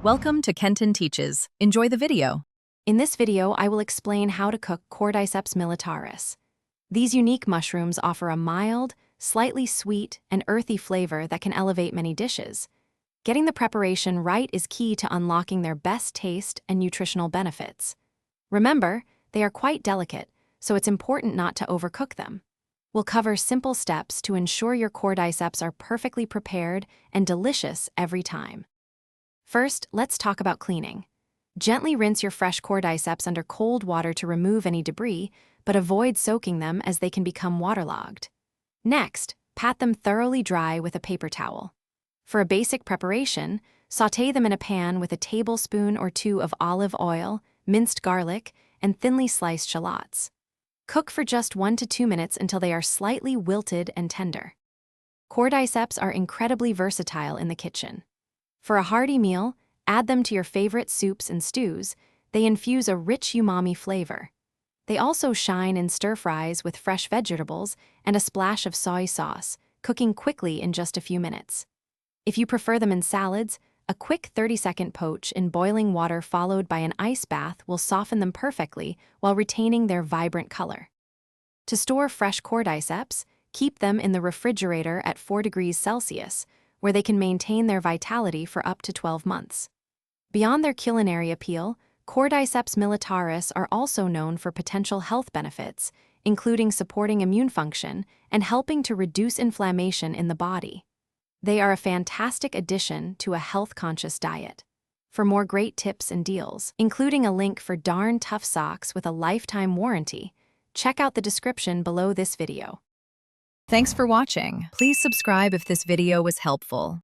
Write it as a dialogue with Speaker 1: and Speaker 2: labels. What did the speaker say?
Speaker 1: Welcome to Kenton Teaches. Enjoy the video.
Speaker 2: In this video, I will explain how to cook Cordyceps militaris. These unique mushrooms offer a mild, slightly sweet, and earthy flavor that can elevate many dishes. Getting the preparation right is key to unlocking their best taste and nutritional benefits. Remember, they are quite delicate, so it's important not to overcook them. We'll cover simple steps to ensure your cordyceps are perfectly prepared and delicious every time. First, let's talk about cleaning. Gently rinse your fresh cordyceps under cold water to remove any debris, but avoid soaking them as they can become waterlogged. Next, pat them thoroughly dry with a paper towel. For a basic preparation, sauté them in a pan with a tablespoon or two of olive oil, minced garlic, and thinly sliced shallots. Cook for just 1 to 2 minutes until they are slightly wilted and tender. Cordyceps are incredibly versatile in the kitchen. For a hearty meal, add them to your favorite soups and stews. They infuse a rich umami flavor. They also shine in stir-fries with fresh vegetables and a splash of soy sauce, cooking quickly in just a few minutes. If you prefer them in salads, a quick 30-second poach in boiling water followed by an ice bath will soften them perfectly while retaining their vibrant color. To store fresh cordyceps, keep them in the refrigerator at 4 degrees Celsius, where they can maintain their vitality for up to 12 months. Beyond their culinary appeal, Cordyceps militaris are also known for potential health benefits, including supporting immune function and helping to reduce inflammation in the body. They are a fantastic addition to a health-conscious diet. For more great tips and deals, including a link for darn tough socks with a lifetime warranty, check out the description below this video.
Speaker 1: Thanks for watching. Please subscribe if this video was helpful.